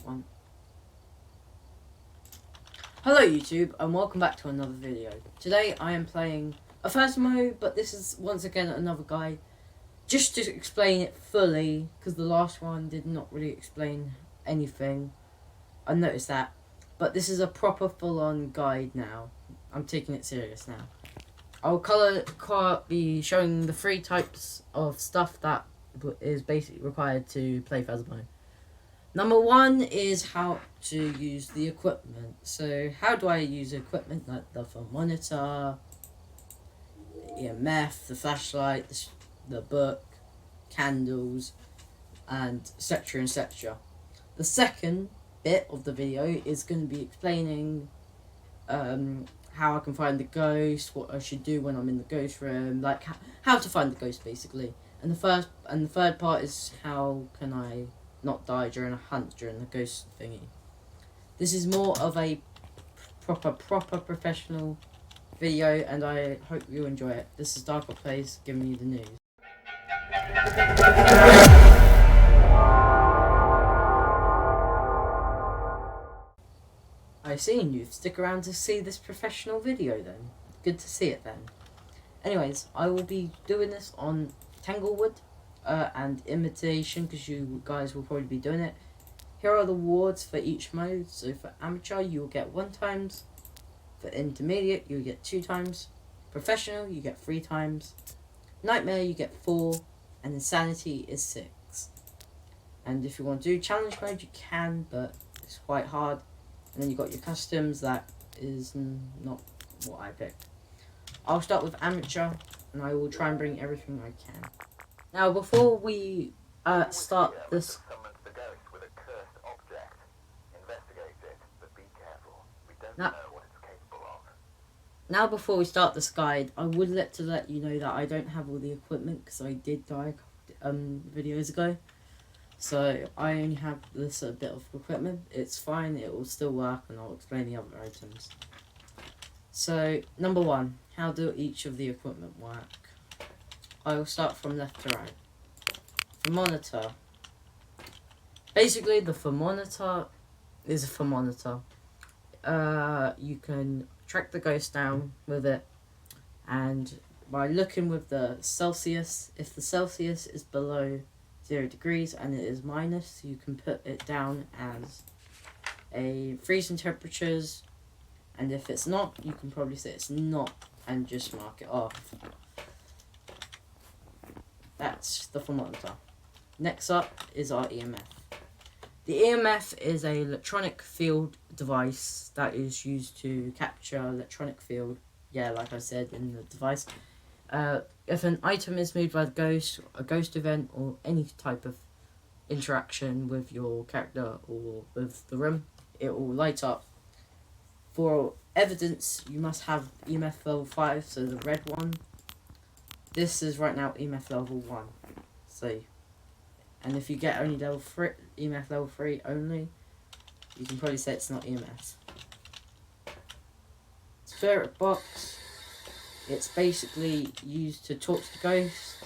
one. Hello YouTube and welcome back to another video. Today I am playing a Phasmo, but this is once again another guide. Just to explain it fully, because the last one did not really explain anything. I noticed that. But this is a proper full-on guide now. I'm taking it serious now. I'll be showing the 3 types of stuff that is basically required to play Phasmo. Number 1 is how to use the equipment. So how do I use equipment like the monitor, the EMF, the flashlight, the book, candles, and etc. etc. The second bit of the video is going to be explaining how I can find the ghost, what I should do when I'm in the ghost room, like how to find the ghost basically. And the third part is how can I not die during a hunt during the ghost thingy. This is more of a proper professional video, and I hope you enjoy it. This is Darkop Plays giving you the news. I see you. Stick around to see this professional video then. Good to see it then. Anyways, I will be doing this on Tanglewood and Imitation, because you guys will probably be doing it. Here are the wards for each mode. So for Amateur, you will get 1 times. For Intermediate, you'll get 2 times. Professional, you get 3 times. Nightmare, you get 4. And Insanity is 6. And if you want to do Challenge mode, you can, but it's quite hard. And then you got your customs, that is not what I picked. I'll start with Amateur, and I will try and bring everything I can. Now, before we start this... Now, before we start this guide, I would like to let you know that I don't have all the equipment, because I did die a couple videos ago. So I only have this bit of equipment. It's fine, it will still work, and I'll explain the other items. So, number 1, how do each of the equipment work? I will start from left to right. Thermometer. Basically, the thermometer is a thermometer. You can track the ghost down with it, and by looking with the Celsius, if the Celsius is below 0 degrees and it is minus, you can put it down as a freezing temperatures, and if it's not, you can probably say it's not and just mark it off. That's the thermometer. Next up is our EMF. The EMF is an electronic field device that is used to capture electronic field. Yeah, like I said in the device. If an item is moved by the ghost, a ghost event, or any type of interaction with your character or with the room, it will light up. For evidence, you must have EMF level 5, so the red one. This is right now EMF level 1. So, and if you get only level 3, EMF level 3 only, you can probably say it's not EMS. Spirit box. It's basically used to talk to the ghost.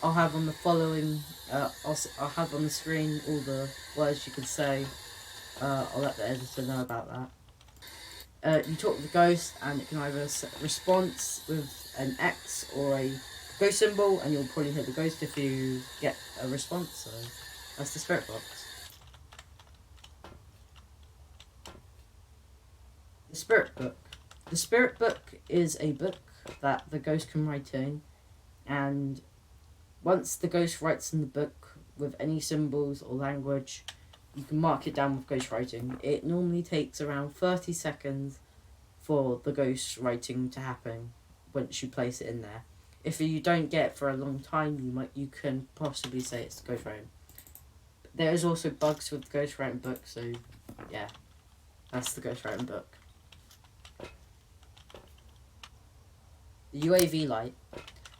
I'll have on the following, I'll have on the screen all the words you can say. I'll let the editor know about that. You talk to the ghost, and it can either set response with an X or a ghost symbol, and you'll probably hear the ghost if you get a response. So that's the spirit box. The spirit book. The spirit book is a book that the ghost can write in, and once the ghost writes in the book with any symbols or language, you can mark it down with ghost writing. It normally takes around 30 seconds for the ghost writing to happen once you place it in there. If you don't get it for a long time, you can possibly say it's ghost writing. There is also bugs with the ghost writing book, so yeah, that's the ghost writing book. The UAV light.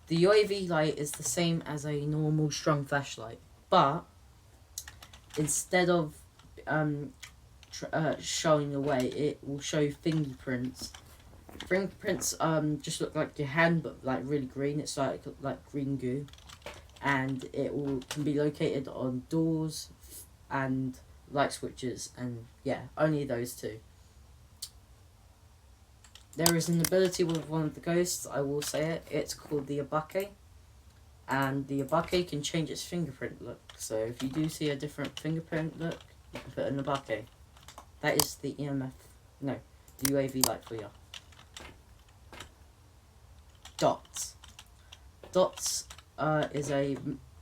The UAV light is the same as a normal strung flashlight, but instead of showing the way, it will show fingerprints. Fingerprints just look like your hand, but like really green. It's like green goo, and it can be located on doors and light switches, and yeah, only those two. There is an ability with one of the ghosts, I will say it. It's called the Abake, and the Abake can change its fingerprint look. So if you do see a different fingerprint look, you can put an Abake. That is the EMF, no, the UAV light for you. Dots. Dots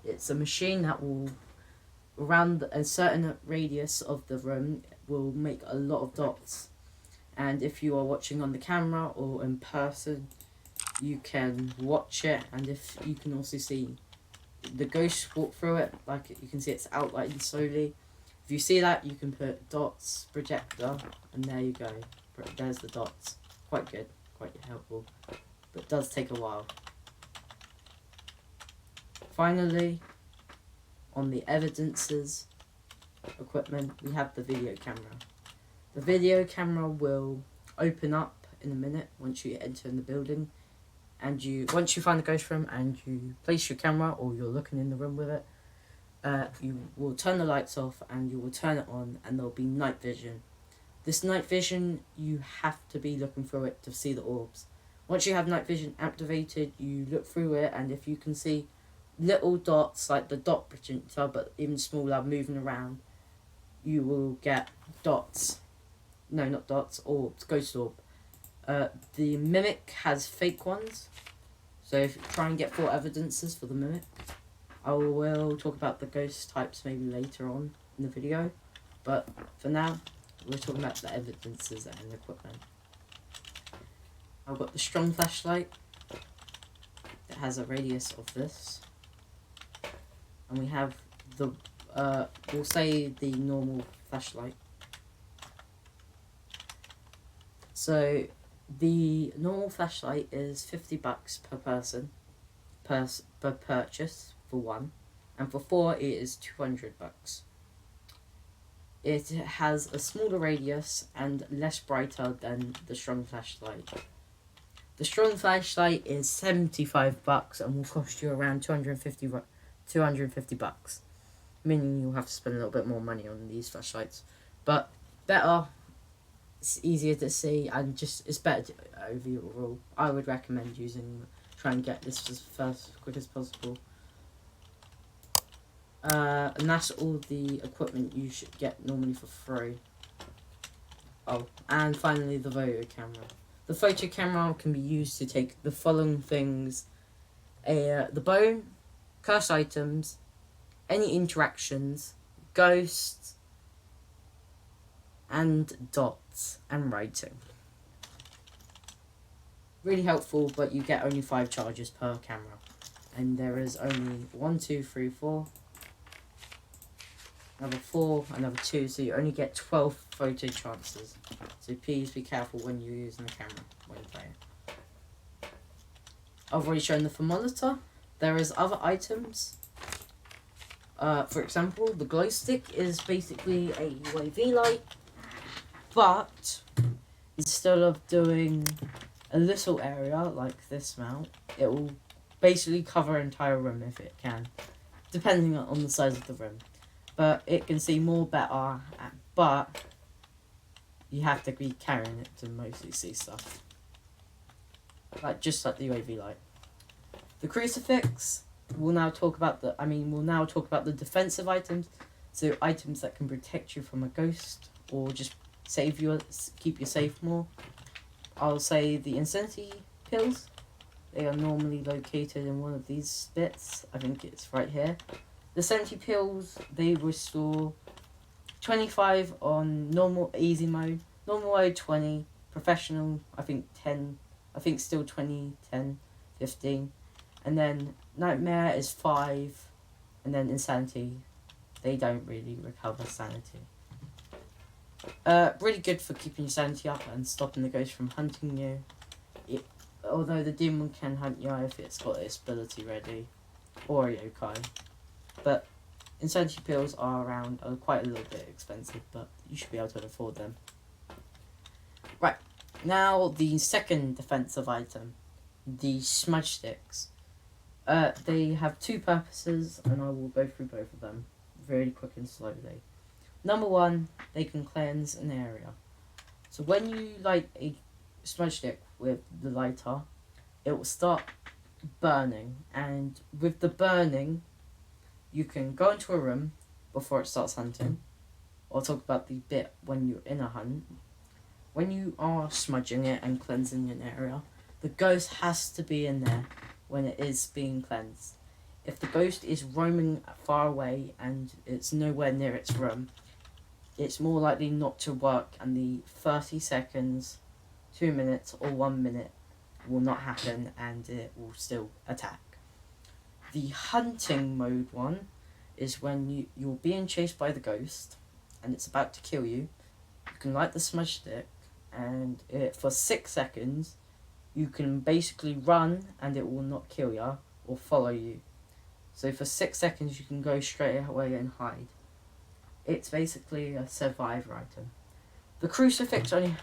it's a machine that will, around a certain radius of the room, will make a lot of dots. And if you are watching on the camera or in person, you can watch it, and if you can also see the ghost walk through it, like you can see it's outlining slowly. If you see that, you can put dots, projector, and there you go. There's the dots. Quite good, quite helpful, but it does take a while. Finally, on the evidences equipment, we have the video camera. The video camera will open up in a minute once you enter in the building, and once you find the ghost room and you place your camera or you're looking in the room with it, you will turn the lights off and you will turn it on, and there'll be night vision. This night vision, you have to be looking through it to see the orbs. Once you have night vision activated, you look through it, and if you can see little dots like the dot projector, but even smaller, moving around, you will get dots. No, not dots, orbs, ghost orb. The mimic has fake ones, so if you try and get 4 evidences for the mimic. I will talk about the ghost types maybe later on in the video, but for now, we're talking about the evidences and the equipment. I've got the strong flashlight that has a radius of this, and we have the we'll say the normal flashlight. So the normal flashlight is $50 per person per purchase for one, and for 4 it is $200. It has a smaller radius and less brighter than the strong flashlight. The strong flashlight is $75 and will cost you around $250, meaning you'll have to spend a little bit more money on these flashlights, but better. It's easier to see, and just it's better overall. I would recommend try and get this as quick as possible. And that's all the equipment you should get normally for free. Oh, and finally the photo camera. The photo camera can be used to take the following things: the bone, cursed items, any interactions, ghosts, and dots and writing. Really helpful, but you get only 5 charges per camera, and there is only 1, 2, 3, 4, another 4, another 2, so you only get 12 photo chances. So please be careful when you're using the camera when you're playing. I've already shown the thermometer. There is other items. For example, the glow stick is basically a UAV light, but instead of doing a little area like this mount, it will basically cover an entire room if it can, depending on the size of the room. But it can see more better, but you have to be carrying it to mostly see stuff. Just like the UAV light. The crucifix, we'll now talk about the defensive items, so items that can protect you from a ghost or just keep you safe more. I'll say the insanity pills. They are normally located in one of these bits. I think it's right here. The sanity pills, they restore 25 on normal easy mode, normal mode 20, professional I think 10, I think still 20, 10, 15, and then nightmare is 5, and then insanity, they don't really recover sanity. Really good for keeping your sanity up and stopping the ghost from hunting you. Although the demon can hunt you if it's got its ability ready, or a yokai. But insanity pills are quite a little bit expensive, but you should be able to afford them. Right, now the second defensive item, the smudge sticks. They have 2 purposes, and I will go through both of them very quick and slowly. Number one, they can cleanse an area. So when you light a smudge stick with the lighter, it will start burning, and with the burning, you can go into a room before it starts hunting. I'll talk about the bit when you're in a hunt. When you are smudging it and cleansing an area, the ghost has to be in there when it is being cleansed. If the ghost is roaming far away and it's nowhere near its room, it's more likely not to work, and the 30 seconds, 2 minutes, or 1 minute will not happen, and it will still attack. The hunting mode one is when you're being chased by the ghost and it's about to kill you. You can light the smudge stick, and for 6 seconds you can basically run and it will not kill you or follow you. So for 6 seconds you can go straight away and hide. It's basically a survivor item. The crucifix only...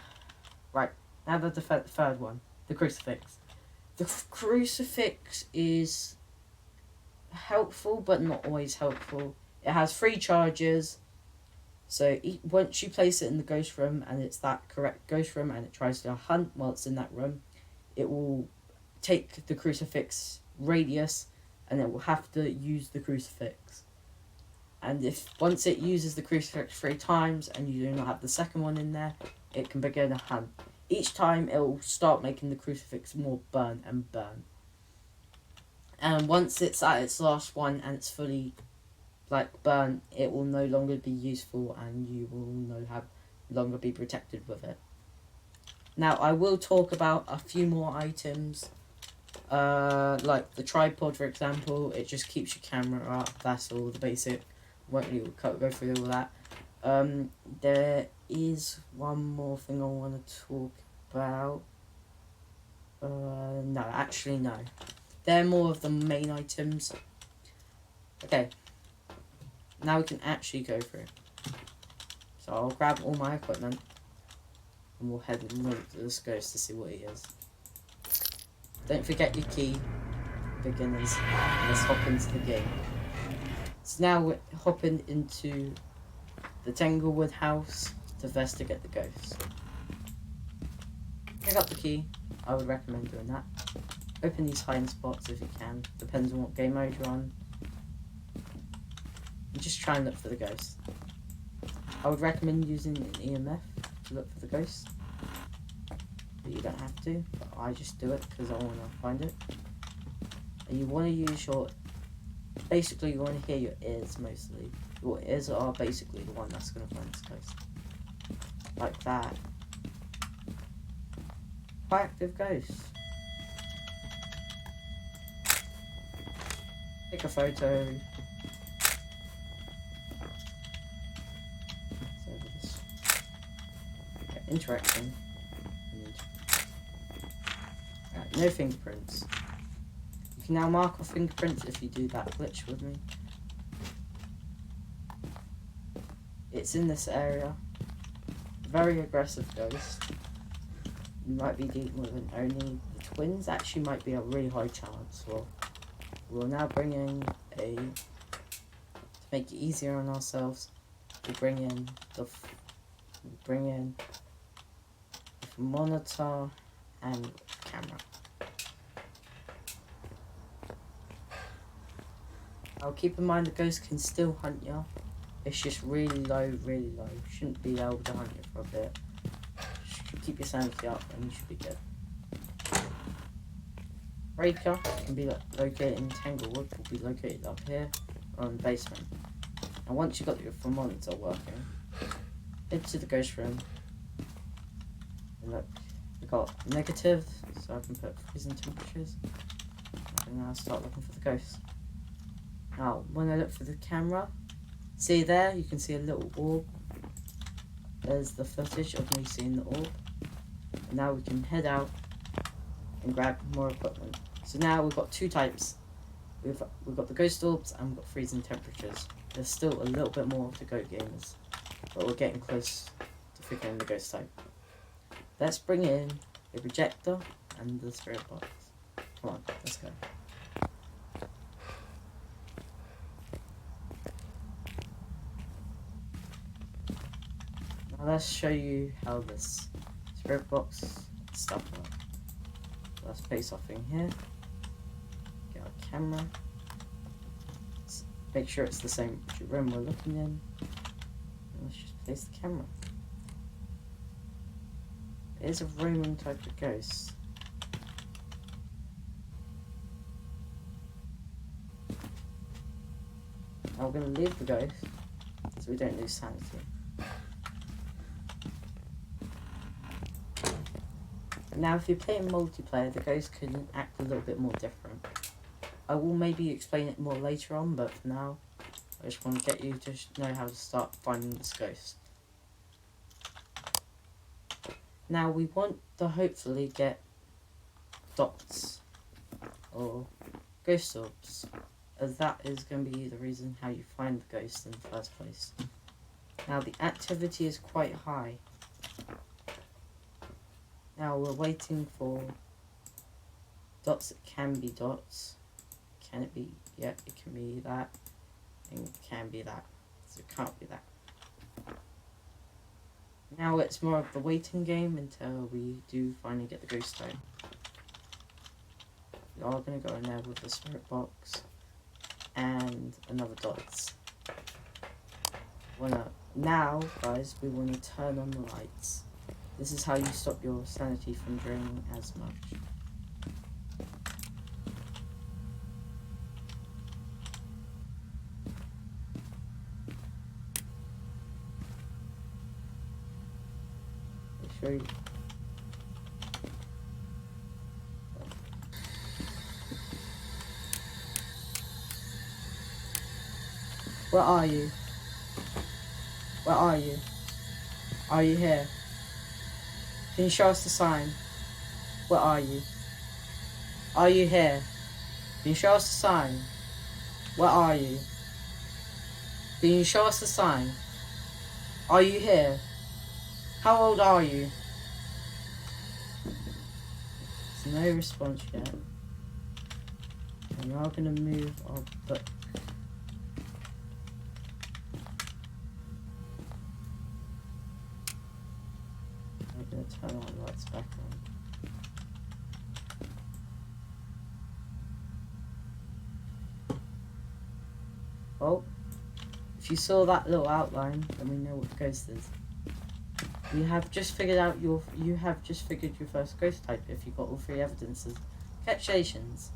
Right, now the third one. The crucifix. The crucifix is helpful but not always helpful. It has 3 charges. So once you place it in the ghost room and it's that correct ghost room and it tries to hunt while it's in that room, it will take the crucifix radius and it will have to use the crucifix. And if once it uses the crucifix 3 times and you do not have the second one in there, it can begin a hunt. Each time it will start making the crucifix more burn and burn. And once it's at its last one and it's fully burnt, it will no longer be useful and you will no longer be protected with it. Now I will talk about a few more items, like the tripod for example. It just keeps your camera up, that's all, the basic. Won't really go through all that. There is one more thing I want to talk about. No, actually no. They're more of the main items. Okay. Now we can actually go through. So I'll grab all my equipment and we'll head and look at this ghost to see what he is. Don't forget your key, beginners. Let's hop into the game. So now we're hopping into the Tanglewood house to investigate the ghost. Pick up the key. I would recommend doing that. Open these hiding spots if you can. Depends on what game mode you're on. And just try and look for the ghost. I would recommend using an EMF to look for the ghost. But you don't have to. But I just do it because I want to find it. And you want to use your... Basically, you want to hear your ears mostly. Your ears are basically the one that's going to find this ghost. Like that. Quite active ghost. Take a photo. Interaction. Right, no fingerprints. You can now mark off fingerprints if you do that glitch with me. It's in this area. Very aggressive ghost. You might be dealing with an only. The twins actually might be a really high chance. Well, we'll now bring in to make it easier on ourselves, we bring in the monitor and camera. I'll keep in mind the ghost can still hunt you. It's just really low, really low. Shouldn't be able to hunt you for a bit. Just keep your sanity up and you should be good. Breaker can be located in Tanglewood, will be located up here or in the basement. And once you've got your monitor working, head to the ghost room. And look, we've got negative, so I can put freezing temperatures. And now I'll start looking for the ghost. Now, when I look for the camera, see there, you can see a little orb. There's the footage of me seeing the orb. And now we can head out and grab more equipment. So now we've got 2 types. We've got the ghost orbs and we've got freezing temperatures. There's still a little bit more to go, gamers, but we're getting close to figuring the ghost type. Let's bring in the projector and the spirit box. Come on, let's go. Now let's show you how this spirit box stuff works. Let's place our thing here. Get our camera. Let's make sure it's the same room we're looking in. And let's just place the camera. It is a roaming type of ghost. Now we're going to leave the ghost so we don't lose sanity. Now if you're playing multiplayer, the ghost can act a little bit more different. I will maybe explain it more later on, but for now, I just want to get you to know how to start finding this ghost. Now we want to hopefully get dots or ghost orbs, as that is going to be the reason how you find the ghost in the first place. Now the activity is quite high. Now we're waiting for dots that can be dots. Can it be? Yeah, it can be that. And it can be that. So it can't be that. Now it's more of the waiting game until we do finally get the ghost stone. We are going to go in there with the spirit box and another dots. Now, guys, we want to turn on the lights. This is how you stop your sanity from draining as much. I'll show you. Where are you? Where are you? Are you here? Can you show us the sign? Where are you? Are you here? Can you show us the sign? Where are you? Can you show us the sign? Are you here? How old are you? There's no response yet. And we are going to move our book. I'm going to turn our lights back on. Well, if you saw that little outline, then we know what the ghost is. You have just figured your first ghost type if you got all three evidences. Congratulations.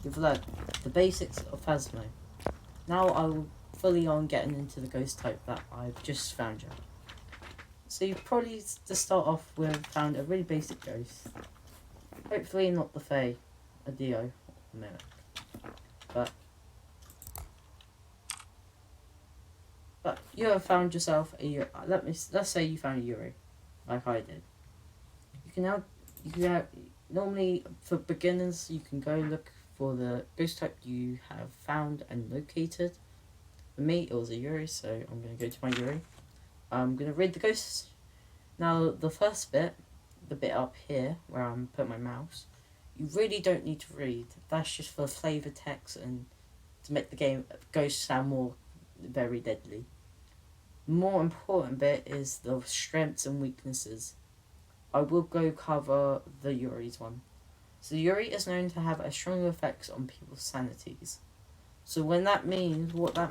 You've learned the basics of Phasmo. Now I will fully on getting into the ghost type that I've just found you. So you probably, to start off with, found a really basic ghost. Hopefully not the Fae, a Dio, a Mimic. But you have found yourself a, let's say you found a Yuri, like I did. Normally for beginners, you can go look for the ghost type you have found and located. For me, it was a Yuri, so I'm going to go to my Yuri. I'm going to read the ghosts. Now, the first bit, the bit up here, where I'm putting my mouse, you really don't need to read. That's just for flavour text and to make the ghost sound more very deadly. The more important bit is the strengths and weaknesses. I will go cover the Yuri's one. So Yuri is known to have a strong effects on people's sanities. So what that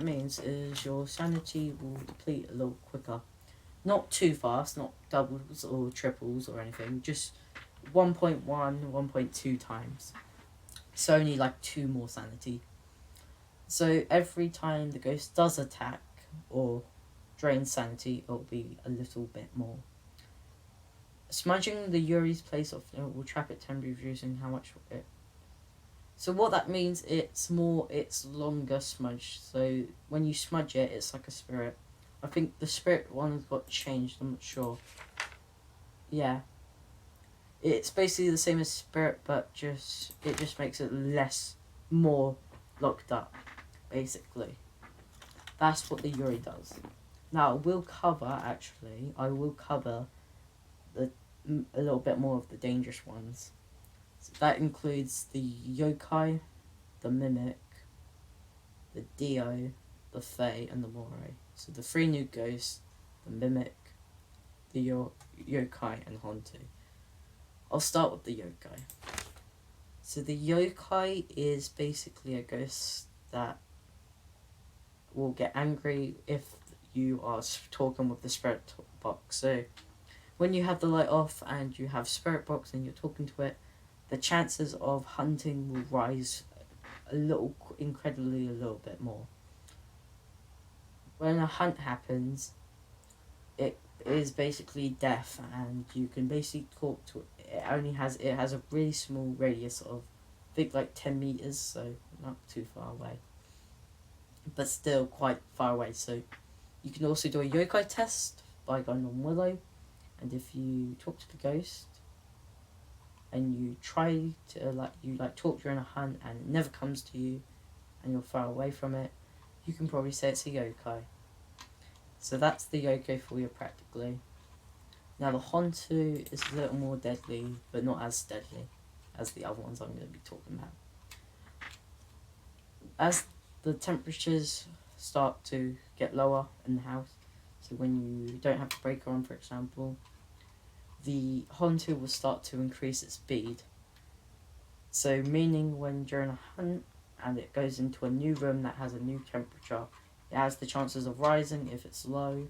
means is your sanity will deplete a little quicker. Not too fast, not doubles or triples or anything, just 1.1, 1.2 times. So only like 2 more sanity. So every time the ghost does attack or drain sanity, it'll be a little bit more. Smudging the Yuri's place off will trap it temporarily, reducing how much it. So what that means, it's longer smudge. So when you smudge it, it's like a spirit. I think the spirit one has got changed, I'm not sure. Yeah. It's basically the same as spirit, but it just makes it more locked up, basically. That's what the Yuri does. Now, I will cover a little bit more of the dangerous ones. So that includes the yokai, the mimic, the dio, the fae, and the morai. So the 3 new ghosts, the mimic, the yokai and Hontu. I'll start with the yokai. So the yokai is basically a ghost that will get angry if you are talking with the spirit box. So when you have the light off and you have spirit box and you're talking to it, the chances of hunting will rise incredibly a little bit more. When a hunt happens, it is basically death, and you can basically talk to it. It has a really small radius of, I think, like 10 meters, so not too far away, but still quite far away. So you can also do a yokai test by going on Willow, and if you talk to the ghost and you try to talk during a hunt and it never comes to you and you're far away from it, you can probably say it's a yokai. So that's the yokai for you practically. Now the Hontu is a little more deadly, but not as deadly as the other ones I'm going to be talking about. As the temperatures start to get lower in the house, so when you don't have the breaker on, for example, the Hontu will start to increase its speed. So meaning when during a hunt and it goes into a new room that has a new temperature, it has the chances of rising if it's low,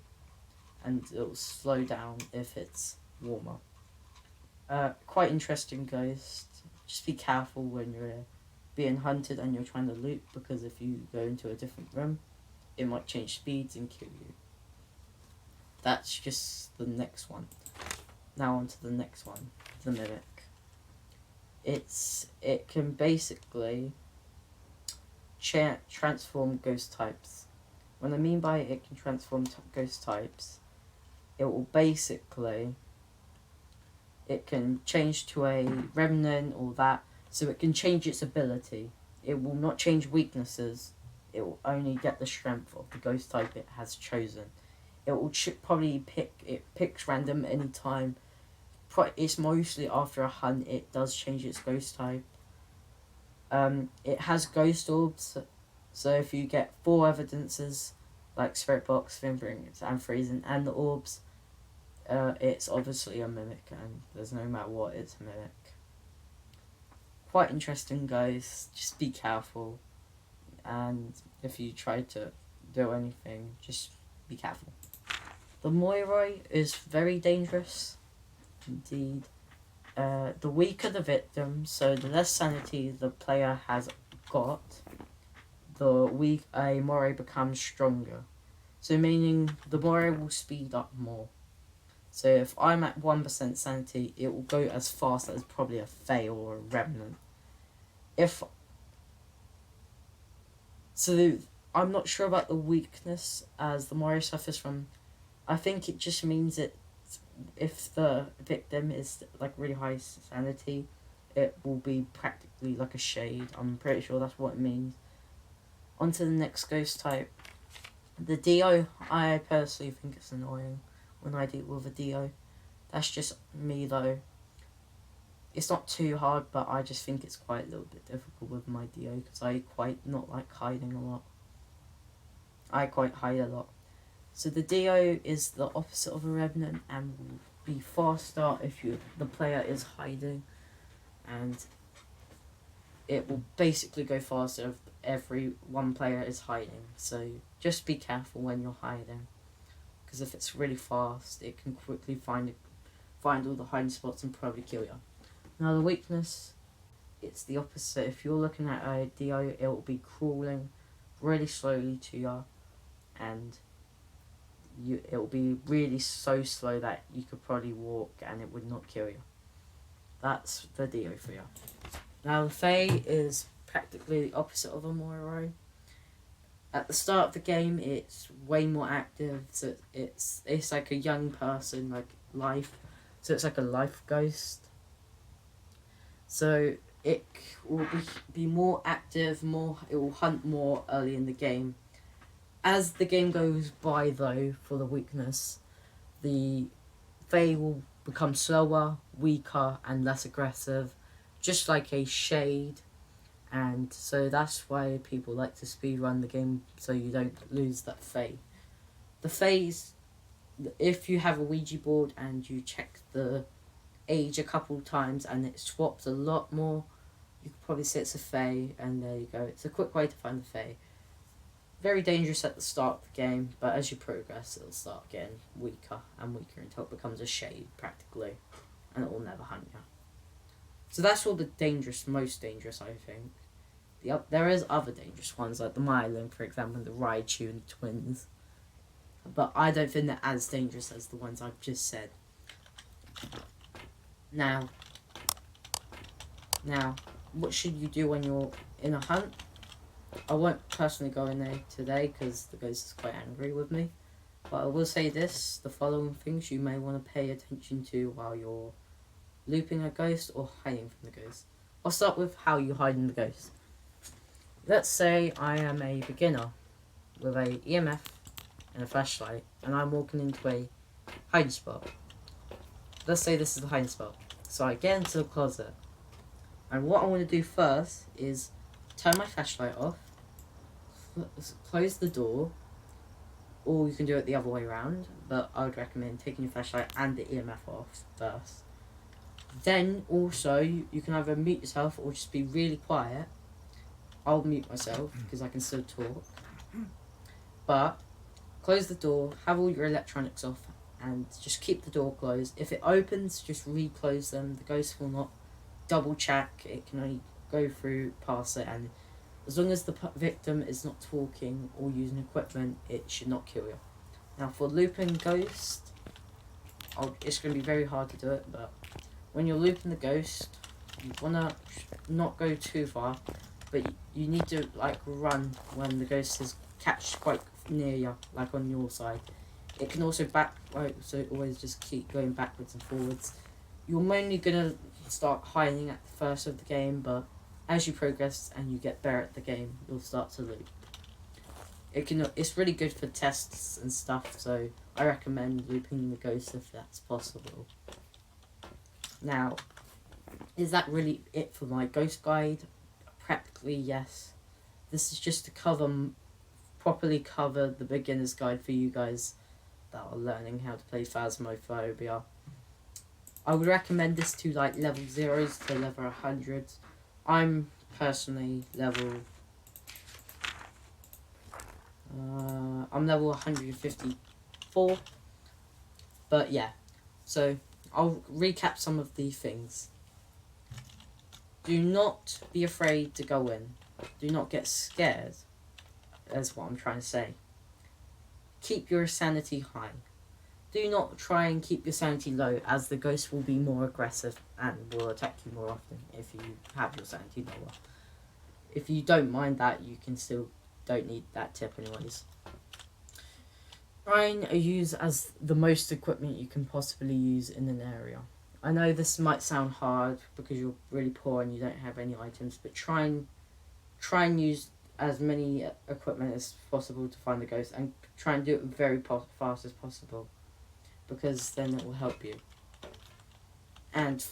and it will slow down if it's warmer. Quite interesting ghost. Just be careful when you're being hunted and you're trying to loot, because if you go into a different room, it might change speeds and kill you. That's just the next one. Now on to the next one, the Mimic. It can basically transform ghost types. What I mean by it can transform ghost types, it will basically, it can change to a remnant or that, so it can change its ability. It will not change weaknesses, it will only get the strength of the ghost type it has chosen. It will picks random anytime. It's mostly after a hunt it does change its ghost type. It has ghost orbs, so if you get 4 evidences, like Spirit Box, Fimbring, and Freezing, and the orbs, it's obviously a Mimic, and there's no matter what, it's a Mimic. Quite interesting ghost, just be careful, and if you try to do anything, just be careful. The Moiroi is very dangerous, indeed. The weaker the victim, so the less sanity the player has got, the a Moiroi becomes stronger. So meaning the Moiroi will speed up more. So if I'm at 1% sanity, it will go as fast as probably a Fae or a Remnant. So I'm not sure about the weakness as the Moiroi suffers from. I think it just means if the victim is like really high sanity, it will be practically like a shade. I'm pretty sure that's what it means. On to the next ghost type. The Dio, I personally think it's annoying when I deal with a Dio. That's just me though. It's not too hard, but I just think it's quite a little bit difficult with my Dio because I quite not like hiding a lot. I quite hide a lot. So the Dio is the opposite of a Revenant and will be faster if the player is hiding, and it will basically go faster if every one player is hiding. So just be careful when you're hiding, because if it's really fast, it can quickly find all the hiding spots and probably kill you. Now the weakness, it's the opposite. If you're looking at a Dio, it will be crawling really slowly to you, and it will be really so slow that you could probably walk and it would not kill you. That's the Dio for you. Now the Fae is practically the opposite of a Moiroi. At the start of the game, it's way more active. So it's like a young person, like life. So it's like a life ghost. So it will be more active. It will hunt more early in the game. As the game goes by, though, for the weakness, the Fae will become slower, weaker, and less aggressive, just like a Shade. And so that's why people like to speedrun the game, so you don't lose that Fae. The Faes if you have a Ouija board and you check the age a couple times and it swaps a lot more, you could probably say it's a Fae, and there you go. It's a quick way to find the Fae. Very dangerous at the start of the game, but as you progress, it'll start getting weaker and weaker until it becomes a shade, practically, and it will never hunt you. So that's all the most dangerous, I think. There is other dangerous ones, like the Myling, for example, and the Raichu and the twins. But I don't think they're as dangerous as the ones I've just said. Now, what should you do when you're in a hunt? I won't personally go in there today because the ghost is quite angry with me. But I will say this, the following things you may want to pay attention to while you're looping a ghost or hiding from the ghost. I'll start with how you hide in the ghost. Let's say I am a beginner with a EMF and a flashlight and I'm walking into a hiding spot. Let's say this is the hiding spot. So I get into the closet. And what I want to do first is turn my flashlight off, close the door, or you can do it the other way around, but I would recommend taking your flashlight and the EMF off first. Then also you can either mute yourself or just be really quiet. I'll mute myself because I can still talk. But close the door, have all your electronics off, and just keep the door closed. If it opens, just re-close them. The ghost will not double check. It can only go through, pass it, and as long as the victim is not talking or using equipment, it should not kill you. Now for looping ghost, it's going to be very hard to do it, but when you're looping the ghost, you want to not go too far, but you need to like run when the ghost is catched quite near you, like on your side. It can also so always just keep going backwards and forwards. You're mainly going to start hiding at the first of the game, but as you progress and you get better at the game, you'll start to loop. It's really good for tests and stuff, so I recommend looping the ghost if that's possible. Now, is that really it for my ghost guide? Practically yes. This is just to properly cover the beginner's guide for you guys that are learning how to play Phasmophobia. I would recommend this to like level 0s to level 100s. I'm personally I'm level 154. But yeah, so I'll recap some of the things. Do not be afraid to go in. Do not get scared. That's what I'm trying to say. Keep your sanity high. Do not try and keep your sanity low, as the ghost will be more aggressive and will attack you more often if you have your sanity lower. If you don't mind that, you can still don't need that tip anyways. Try and use as the most equipment you can possibly use in an area. I know this might sound hard because you're really poor and you don't have any items, but try and use as many equipment as possible to find the ghost, and try and do it very fast as possible, because then it will help you. And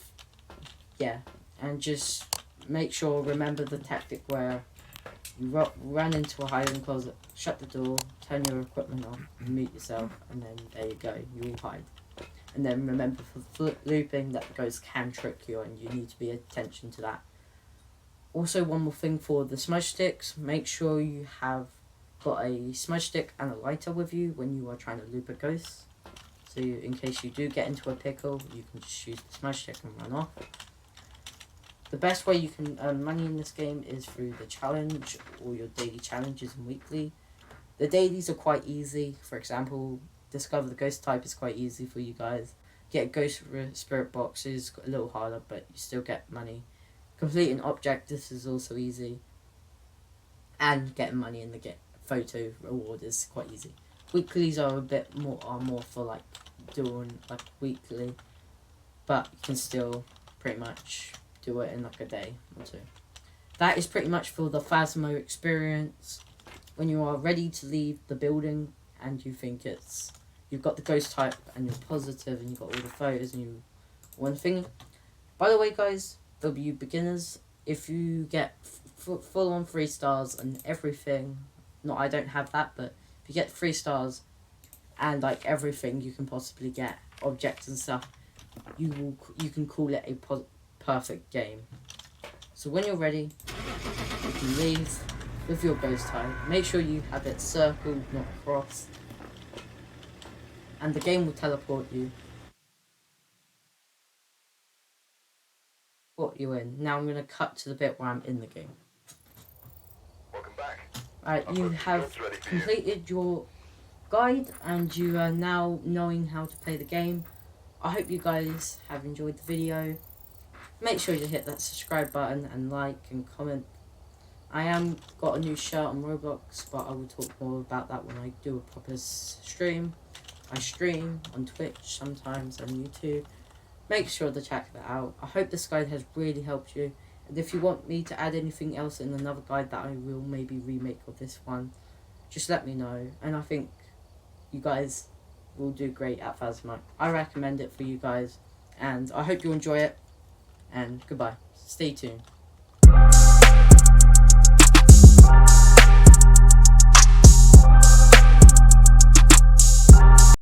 yeah, and just remember the tactic where you run into a hiding closet, shut the door, turn your equipment off, mute yourself, and then there you go, you will hide. And then remember for looping that the ghost can trick you, and you need to pay attention to that. Also, one more thing for the smudge sticks, make sure you have got a smudge stick and a lighter with you when you are trying to loop a ghost. So in case you do get into a pickle, you can just use the smudge stick and run off. The best way you can earn money in this game is through the challenge or your daily challenges and weekly. The dailies are quite easy. For example, discover the ghost type is quite easy for you guys. Get ghost spirit boxes, a little harder, but you still get money. Complete an object, this is also easy. And getting money in the photo reward is quite easy. Weeklies are more for like doing like weekly, but you can still pretty much do it in like a day or two. That is pretty much for the Phasmo experience. When you are ready to leave the building and you think you've got the ghost type and you're positive and you've got all the photos and you one thing. By the way, guys, there'll be beginners. If you get full on 3 stars and everything, I don't have that, but if you get 3 stars, and like everything you can possibly get, objects and stuff, you can call it a perfect game. So when you're ready, you can leave with your ghost tie. Make sure you have it circled, not crossed, and the game will teleport you. Put you in. Now I'm going to cut to the bit where I'm in the game. Welcome back. Alright, you have completed your guide and you are now knowing how to play the game. I hope you guys have enjoyed the video. Make sure you hit that subscribe button and like and comment. I am got a new shirt on Roblox, but I will talk more about that when I do a proper stream. I stream on Twitch sometimes and YouTube. Make sure to check that out. I hope this guide has really helped you. And if you want me to add anything else in another guide that I will maybe remake of this one, just let me know. And I think you guys will do great at Phasmo. I recommend it for you guys. And I hope you enjoy it. And goodbye. Stay tuned.